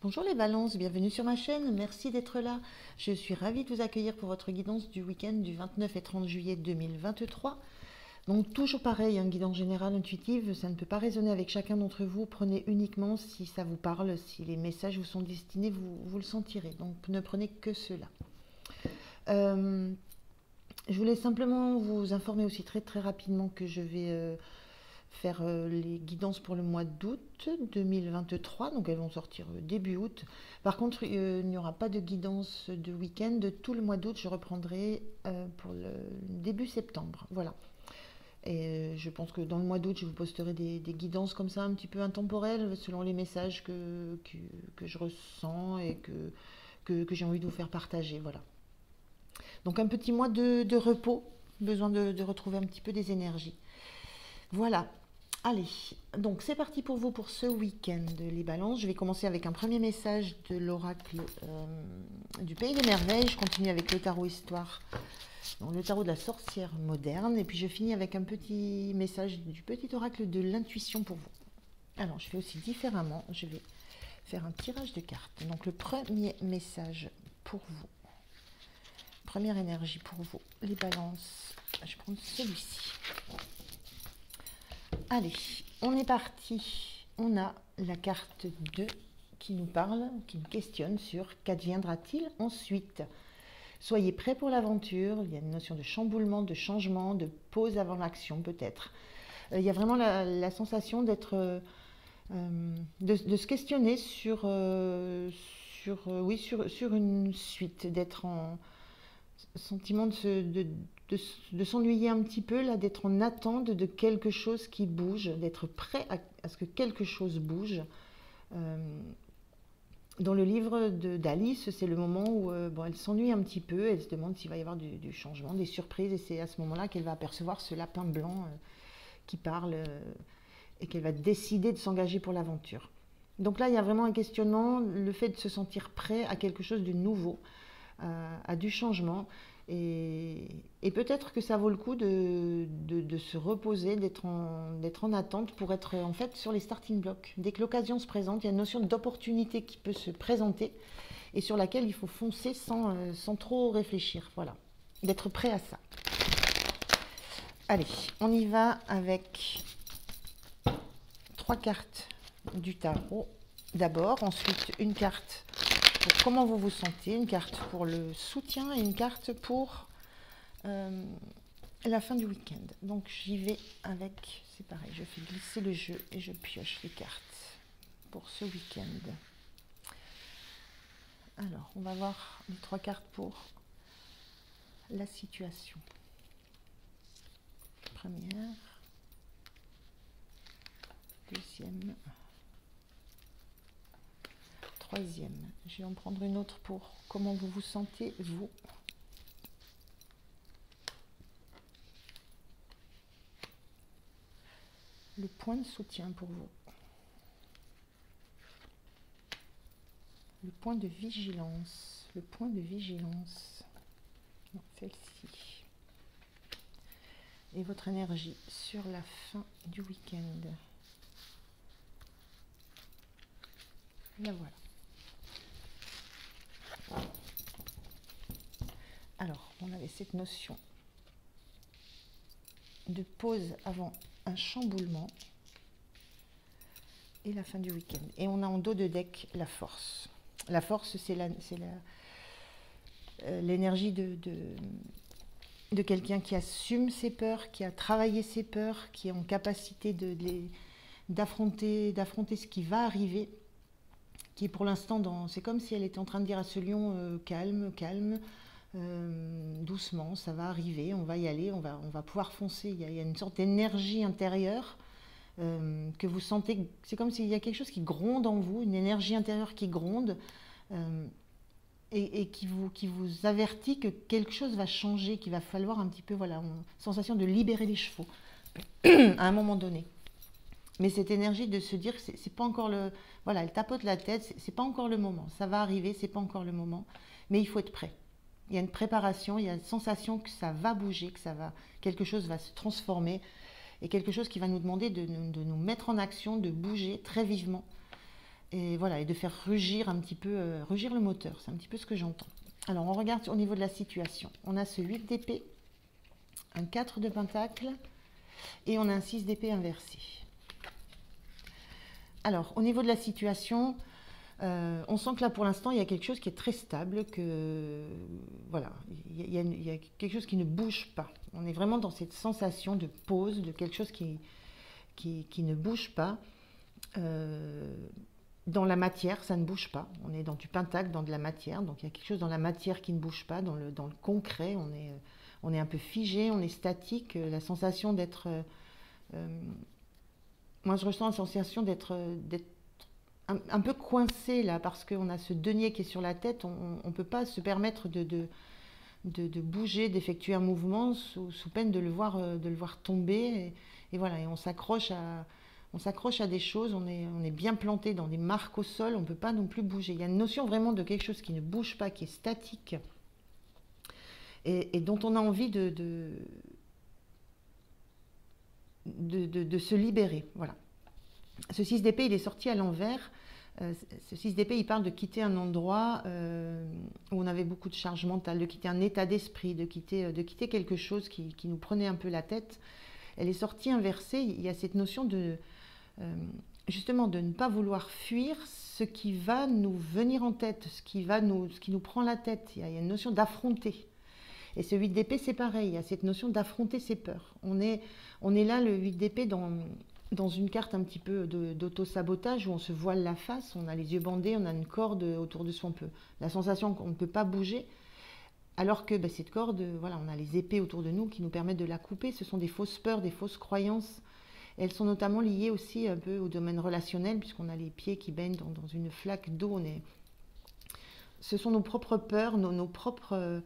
Bonjour les balances, bienvenue sur ma chaîne, merci d'être là. Je suis ravie de vous accueillir pour votre guidance du week-end du 29 et 30 juillet 2023. Donc toujours pareil, un guidance générale intuitive, ça ne peut pas résonner avec chacun d'entre vous. Prenez uniquement si ça vous parle, si les messages vous sont destinés, vous le sentirez. Donc ne prenez que cela. Je voulais simplement vous informer aussi très rapidement que je vais faire les guidances pour le mois d'août 2023, donc elles vont sortir début août. Par contre, il n'y aura pas de guidance de week-end de tout le mois d'août, je reprendrai pour le début septembre. Voilà. Et je pense que dans le mois d'août, je vous posterai des guidances comme ça, un petit peu intemporelles, selon les messages que je ressens et que j'ai envie de vous faire partager. Voilà. Donc un petit mois de repos, besoin de retrouver un petit peu des énergies. Voilà. Allez, donc c'est parti pour vous pour ce week-end, les balances. Je vais commencer avec un premier message de l'oracle du Pays des Merveilles. Je continue avec le tarot Histoire, donc le tarot de la sorcière moderne. Et puis je finis avec un petit message du petit oracle de l'intuition pour vous. Alors, je fais aussi différemment. Je vais faire un tirage de cartes. Donc le premier message pour vous. Première énergie pour vous, les balances. Je vais prendre celui-ci. Allez, on est parti. On a la carte 2 qui nous parle, qui nous questionne sur qu'adviendra-t-il ensuite. Soyez prêts pour l'aventure. Il y a une notion de chamboulement, de changement, de pause avant l'action peut-être. Il y a vraiment la sensation d'être, de se questionner sur une suite, d'être en sentiment de s'ennuyer un petit peu, là, d'être en attente de quelque chose qui bouge, d'être prêt à ce que quelque chose bouge. Dans le livre d'Alice, c'est le moment où elle s'ennuie un petit peu, elle se demande s'il va y avoir du changement, des surprises, et c'est à ce moment-là qu'elle va apercevoir ce lapin blanc qui parle et qu'elle va décider de s'engager pour l'aventure. Donc là, il y a vraiment un questionnement, le fait de se sentir prêt à quelque chose de nouveau, à du changement. Et peut-être que ça vaut le coup de se reposer, d'être en attente pour être en fait sur les starting blocks. Dès que l'occasion se présente, il y a une notion d'opportunité qui peut se présenter et sur laquelle il faut foncer sans trop réfléchir. Voilà, d'être prêt à ça. Allez, on y va avec 3 cartes du tarot d'abord, ensuite une carte pour comment vous vous sentez, une carte pour le soutien et une carte pour la fin du week-end. Donc j'y vais avec, c'est pareil, je fais glisser le jeu et je pioche les cartes pour ce week-end. Alors, on va voir les 3 cartes pour la situation. Première, deuxième, troisième. Je vais en prendre une autre pour comment vous vous sentez, vous. Le point de soutien pour vous. Le point de vigilance. Le point de vigilance. Celle-ci. Et votre énergie sur la fin du week-end. La voilà. Alors, on avait cette notion de pause avant un chamboulement et la fin du week-end. Et on a en dos de deck la force. La force, c'est l'énergie de quelqu'un qui assume ses peurs, qui a travaillé ses peurs, qui est en capacité d'affronter ce qui va arriver, qui est pour l'instant c'est comme si elle était en train de dire à ce lion calme, calme, doucement, ça va arriver, on va y aller, on va pouvoir foncer. Il y a une sorte d'énergie intérieure que vous sentez, c'est comme s'il y a quelque chose qui gronde en vous, une énergie intérieure qui gronde et qui vous avertit que quelque chose va changer, qu'il va falloir un petit peu, voilà, une sensation de libérer les chevaux à un moment donné. Mais cette énergie de se dire que c'est pas encore le... Voilà, elle tapote la tête, c'est pas encore le moment. Ça va arriver, c'est pas encore le moment. Mais il faut être prêt. Il y a une préparation, il y a une sensation que ça va bouger, que quelque chose va se transformer. Et quelque chose qui va nous demander de nous mettre en action, de bouger très vivement. et voilà, et de faire rugir un petit peu, rugir le moteur. C'est un petit peu ce que j'entends. Alors, on regarde au niveau de la situation. On a ce 8 d'épée, un 4 de pentacle, et on a un 6 d'épée inversé. Alors, au niveau de la situation, on sent que là, pour l'instant, il y a quelque chose qui est très stable, que voilà, il y a quelque chose qui ne bouge pas. On est vraiment dans cette sensation de pause, de quelque chose qui ne bouge pas. Dans la matière, ça ne bouge pas. On est dans du pentacle, dans de la matière, donc il y a quelque chose dans la matière qui ne bouge pas, dans le concret, on est un peu figé, on est statique, la sensation d'être... moi, je ressens la sensation d'être un peu coincé là, parce qu'on a ce denier qui est sur la tête, on ne peut pas se permettre de bouger, d'effectuer un mouvement sous peine de le voir tomber. Et voilà, et on s'accroche à des choses, on est bien planté dans des marques au sol, on ne peut pas non plus bouger. Il y a une notion vraiment de quelque chose qui ne bouge pas, qui est statique, et dont on a envie de se libérer. Voilà. Ce 6 d'épée, il est sorti à l'envers. Ce 6 d'épée, il parle de quitter un endroit où on avait beaucoup de charge mentale, de quitter un état d'esprit, de quitter quelque chose qui nous prenait un peu la tête. Elle est sortie inversée. Il y a cette notion justement de ne pas vouloir fuir ce qui va nous venir en tête, ce qui nous prend la tête. Il y a une notion d'affronter. Et ce 8 d'épée, c'est pareil, il y a cette notion d'affronter ses peurs. On est là, le 8 d'épée, dans une carte un petit peu d'auto-sabotage, où on se voile la face, on a les yeux bandés, on a une corde autour de soi, la sensation qu'on ne peut pas bouger, alors que cette corde, voilà, on a les épées autour de nous qui nous permettent de la couper. Ce sont des fausses peurs, des fausses croyances. Elles sont notamment liées aussi un peu au domaine relationnel, puisqu'on a les pieds qui baignent dans une flaque d'eau. Ce sont nos propres peurs, nos propres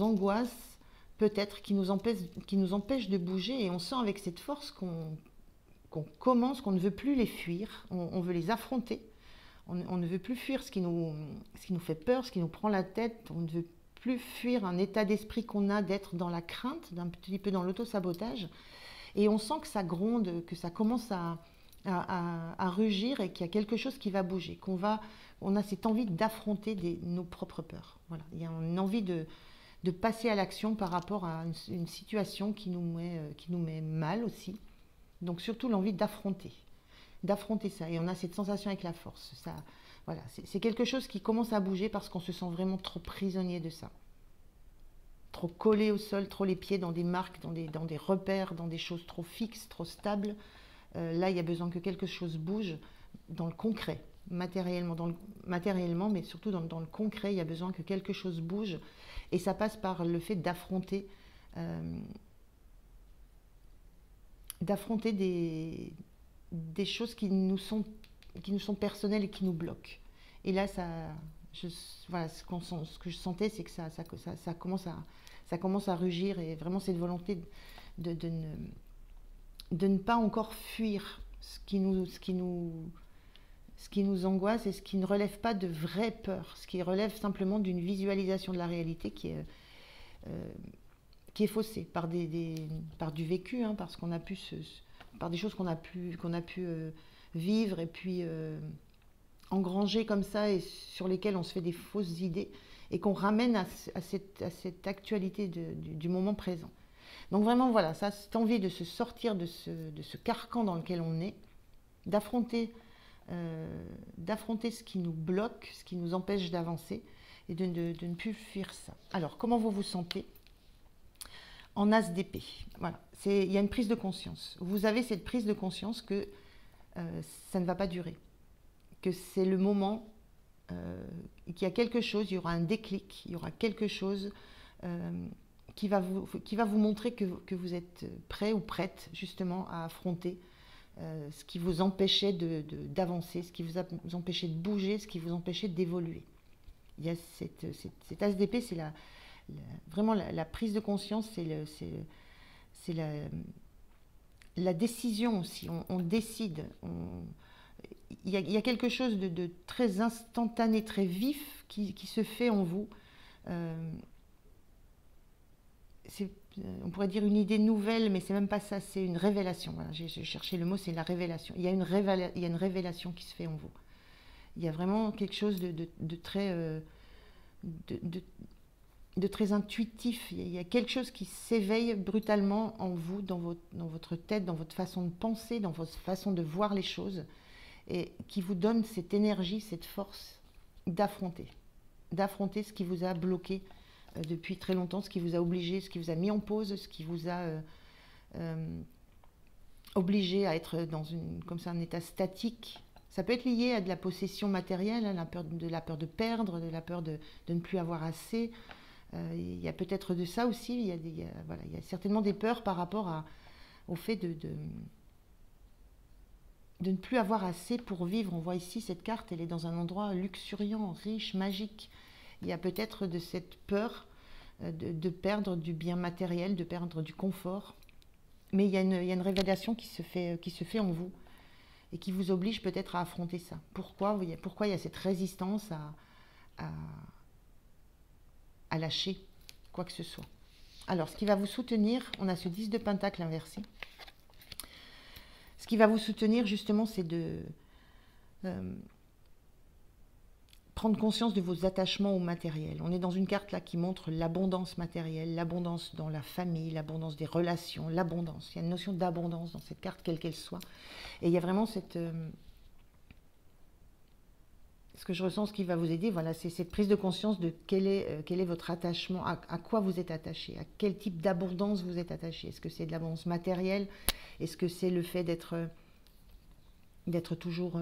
angoisses, peut-être, qui nous empêchent de bouger. Et on sent avec cette force qu'on ne veut plus les fuir, on veut les affronter. On ne veut plus fuir ce qui nous fait peur, ce qui nous prend la tête. On ne veut plus fuir un état d'esprit qu'on a d'être dans la crainte, d'un petit peu dans l'auto-sabotage. Et on sent que ça gronde, que ça commence à rugir, et qu'il y a quelque chose qui va bouger, on a cette envie d'affronter nos propres peurs. Voilà. Il y a une envie de passer à l'action par rapport à une situation qui nous met mal aussi. Donc surtout l'envie d'affronter ça. Et on a cette sensation avec la force. Ça, voilà, c'est quelque chose qui commence à bouger parce qu'on se sent vraiment trop prisonnier de ça. Trop collé au sol, trop les pieds dans des marques, dans des repères, dans des choses trop fixes, trop stables. Là, il y a besoin que quelque chose bouge dans le concret, matériellement, mais surtout dans le concret, il y a besoin que quelque chose bouge. Et ça passe par le fait d'affronter des choses qui nous sont personnelles et qui nous bloquent. Et là, voilà, ce que je sentais, c'est que ça commence à rugir, et vraiment cette volonté de ne pas encore fuir ce qui nous angoisse, et ce qui ne relève pas de vraies peurs, ce qui relève simplement d'une visualisation de la réalité qui est faussée par du vécu, hein, parce qu'on a pu par des choses qu'on a pu vivre, et puis engranger comme ça, et sur lesquelles on se fait des fausses idées, et qu'on ramène à cette actualité du moment présent. Donc vraiment, voilà, ça, cette envie de se sortir de ce carcan dans lequel on est, d'affronter ce qui nous bloque, ce qui nous empêche d'avancer, et de ne plus fuir ça. Alors, comment vous vous sentez en as d'épée? Voilà, il y a une prise de conscience. Vous avez cette prise de conscience que ça ne va pas durer, que c'est le moment, qu'il y a quelque chose, il y aura un déclic, il y aura quelque chose qui va vous montrer que vous êtes prêt ou prête justement à affronter ce qui vous empêchait d'avancer, ce qui vous empêchait de bouger, ce qui vous empêchait d'évoluer. Il y a cette as d'épée, c'est vraiment la prise de conscience, c'est la décision aussi. On décide. Il y a quelque chose de très instantané, très vif qui se fait en vous. on pourrait dire une idée nouvelle, mais c'est même pas ça, c'est une révélation. Voilà, j'ai cherché le mot, c'est la révélation. Il y a une révélation qui se fait en vous. Il y a vraiment quelque chose de très, de, de- de très intuitif. Il y a quelque chose qui s'éveille brutalement en vous, dans votre tête, dans votre façon de penser, dans votre façon de voir les choses, et qui vous donne cette énergie, cette force d'affronter ce qui vous a bloqué depuis très longtemps, ce qui vous a obligé, ce qui vous a mis en pause, ce qui vous a euh, obligé à être comme ça, un état statique. Ça peut être lié à de la possession matérielle, hein, la peur de perdre, de la peur de ne plus avoir assez. Il y a peut-être de ça aussi. Voilà, il y a certainement des peurs par rapport au fait de ne plus avoir assez pour vivre. On voit ici cette carte, elle est dans un endroit luxuriant, riche, magique. Il y a peut-être de cette peur de perdre du bien matériel, de perdre du confort. Mais il y a une révélation qui se fait en vous et qui vous oblige peut-être à affronter ça. Pourquoi il y a cette résistance à, à lâcher quoi que ce soit. Alors, ce qui va vous soutenir, on a ce 10 de Pentacle inversé. Ce qui va vous soutenir, justement, c'est de prendre conscience de vos attachements au matériel. On est dans une carte là qui montre l'abondance matérielle, l'abondance dans la famille, l'abondance des relations, l'abondance. Il y a une notion d'abondance dans cette carte, quelle qu'elle soit. Et il y a vraiment cette... ce que je ressens, ce qui va vous aider, voilà, c'est cette prise de conscience de quel est votre attachement, à quoi vous êtes attaché, à quel type d'abondance vous êtes attaché. Est-ce que c'est de l'abondance matérielle? Est-ce que c'est le fait d'être toujours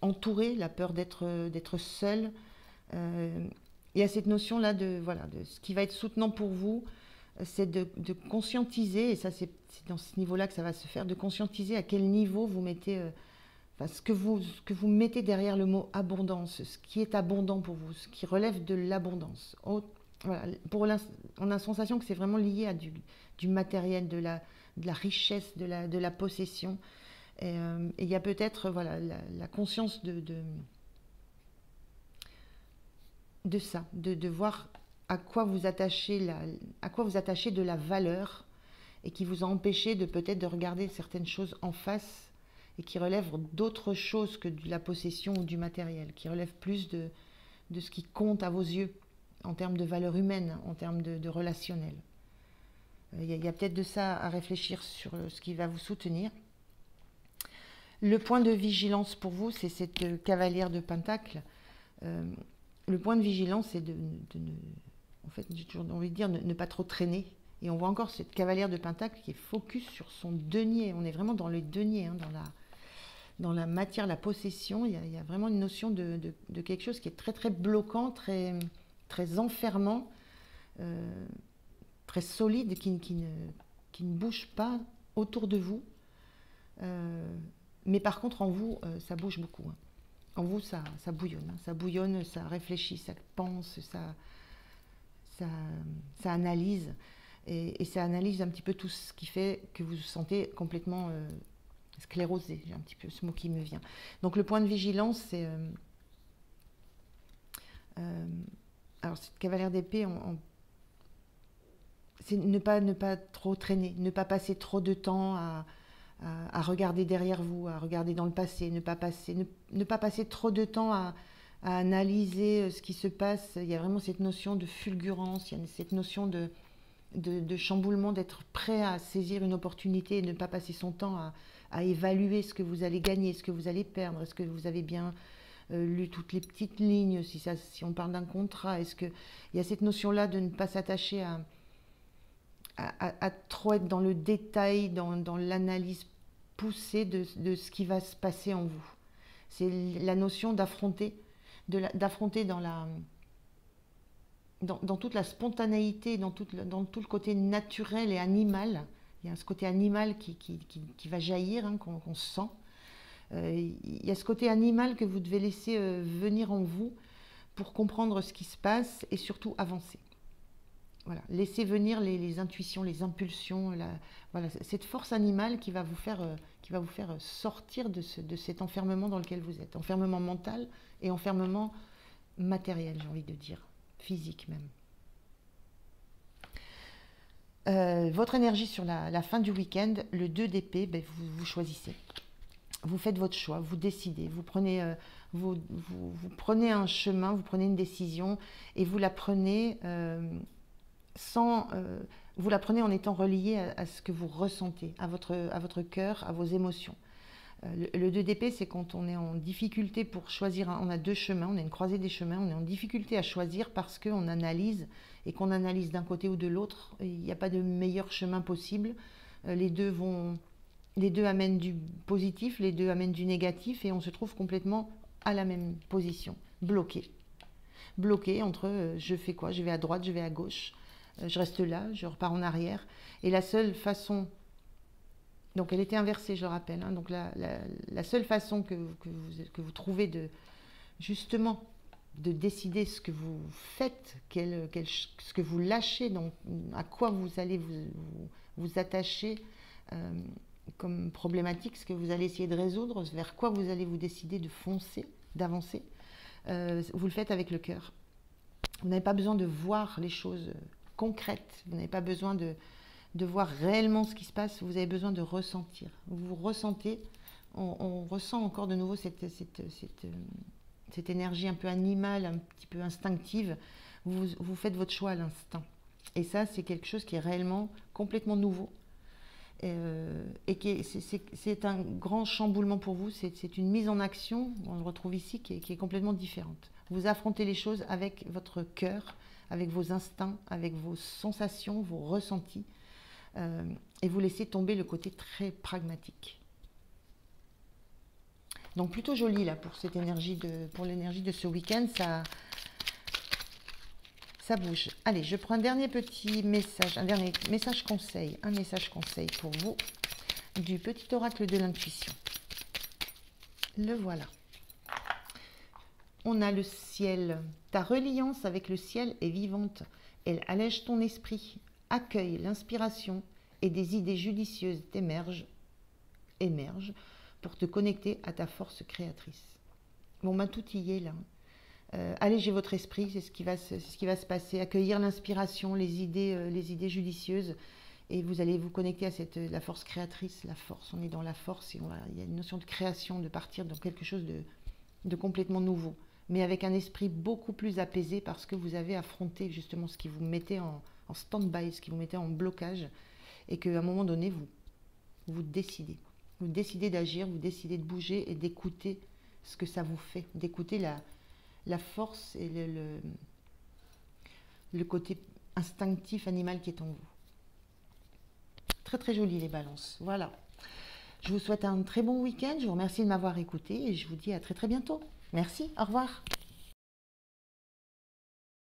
entouré, la peur d'être seul? Il y a cette notion-là de ce qui va être soutenant pour vous, c'est de conscientiser, et ça c'est dans ce niveau-là que ça va se faire, de conscientiser à quel niveau vous mettez... Enfin, ce que vous mettez derrière le mot abondance, ce qui est abondant pour vous, ce qui relève de l'abondance. Voilà, on a la sensation que c'est vraiment lié à du matériel, de la richesse, de la possession. Et il y a peut-être voilà, la conscience de ça, de voir à quoi vous attachez de la valeur et qui vous a empêché de peut-être de regarder certaines choses en face et qui relèvent d'autres choses que de la possession ou du matériel, qui relèvent plus de ce qui compte à vos yeux en termes de valeur humaine, en termes de relationnel. Il y a peut-être de ça à réfléchir sur ce qui va vous soutenir. Le point de vigilance pour vous, c'est cette cavalière de Pentacle. Le point de vigilance, c'est en fait, j'ai toujours envie de dire ne pas trop traîner. Et on voit encore cette cavalière de Pentacle qui est focus sur son denier. On est vraiment dans le denier, hein, dans la matière, la possession. Il y a vraiment une notion de quelque chose qui est très très bloquant, très, très enfermant, très solide, qui ne bouge pas autour de vous. Mais par contre, en vous, ça bouge beaucoup. Hein. En vous, ça bouillonne. Hein. Ça bouillonne, ça réfléchit, ça pense, ça analyse. Et ça analyse un petit peu tout ce qui fait que vous vous sentez complètement sclérosé. J'ai un petit peu ce mot qui me vient. Donc le point de vigilance, c'est... alors cette cavalière d'épée, c'est ne pas trop traîner, ne pas passer trop de temps à regarder derrière vous, à regarder dans le passé, ne pas passer trop de temps à analyser ce qui se passe. Il y a vraiment cette notion de fulgurance, il y a cette notion de chamboulement, d'être prêt à saisir une opportunité et ne pas passer son temps à évaluer ce que vous allez gagner, ce que vous allez perdre, est-ce que vous avez bien lu toutes les petites lignes, si on parle d'un contrat, est-ce que il y a cette notion-là de ne pas s'attacher à trop être dans le détail, dans l'analyse poussée de ce qui va se passer en vous. C'est la notion d'affronter dans toute la spontanéité, dans tout le côté naturel et animal. Il y a ce côté animal qui va jaillir, hein, qu'on sent. Il y a ce côté animal que vous devez laisser venir en vous pour comprendre ce qui se passe et surtout avancer. Voilà, laissez venir les intuitions, les impulsions, voilà, cette force animale qui va vous faire sortir de cet enfermement dans lequel vous êtes. Enfermement mental et enfermement matériel, j'ai envie de dire, physique même. Votre énergie sur la fin du week-end, le 2 d'épée, ben, vous choisissez. Vous faites votre choix, vous décidez, vous prenez un chemin, vous prenez une décision et vous la prenez vous la prenez en étant relié à ce que vous ressentez, à votre cœur, à vos émotions. Le 2 d'épée, c'est quand on est en difficulté pour choisir, on a deux chemins, on a une croisée des chemins, on est en difficulté à choisir parce qu'on analyse et qu'on analyse d'un côté ou de l'autre. Il n'y a pas de meilleur chemin possible. Les deux amènent du positif, les deux amènent du négatif et on se trouve complètement à la même position, bloqué. Bloqué entre je fais quoi, je vais à droite, je vais à gauche, je reste là, je repars en arrière. Et la seule façon, donc elle était inversée, je le rappelle, hein, donc la seule façon que vous trouvez justement de décider ce que vous faites, ce que vous lâchez, donc à quoi vous allez vous attacher comme problématique, ce que vous allez essayer de résoudre, vers quoi vous allez vous décider de foncer, d'avancer, vous le faites avec le cœur. Vous n'avez pas besoin de voir les choses concrètes, vous n'avez pas besoin de voir réellement ce qui se passe, vous avez besoin de ressentir. Vous ressentez, on ressent encore de nouveau cette énergie un peu animale, un petit peu instinctive. Vous faites votre choix à l'instinct. Et ça, c'est quelque chose qui est réellement complètement nouveau. Et c'est un grand chamboulement pour vous, c'est une mise en action, on le retrouve ici, qui est complètement différente. Vous affrontez les choses avec votre cœur, avec vos instincts, avec vos sensations, vos ressentis, et vous laissez tomber le côté très pragmatique. Donc plutôt joli là pour cette énergie pour l'énergie de ce week-end, ça bouge. Allez, je prends un dernier petit message, un message conseil pour vous du petit oracle de l'intuition. Le voilà. On a le ciel. Ta reliance avec le ciel est vivante. Elle allège ton esprit, accueille l'inspiration et des idées judicieuses émergent pour te connecter à ta force créatrice. Bon, ben tout y est là. Allégez votre esprit, c'est ce qui va se passer. Accueillir l'inspiration, les idées judicieuses, et vous allez vous connecter à la force créatrice. La force, on est dans la force, et il y a une notion de création, de partir dans quelque chose de complètement nouveau, mais avec un esprit beaucoup plus apaisé parce que vous avez affronté justement ce qui vous mettait en stand-by, ce qui vous mettait en blocage, et qu'à un moment donné, vous décidez. Vous décidez d'agir, vous décidez de bouger et d'écouter ce que ça vous fait, d'écouter la force et le côté instinctif animal qui est en vous. Très très joli les balances. Voilà. Je vous souhaite un très bon week-end. Je vous remercie de m'avoir écouté et je vous dis à très très bientôt. Merci. Au revoir.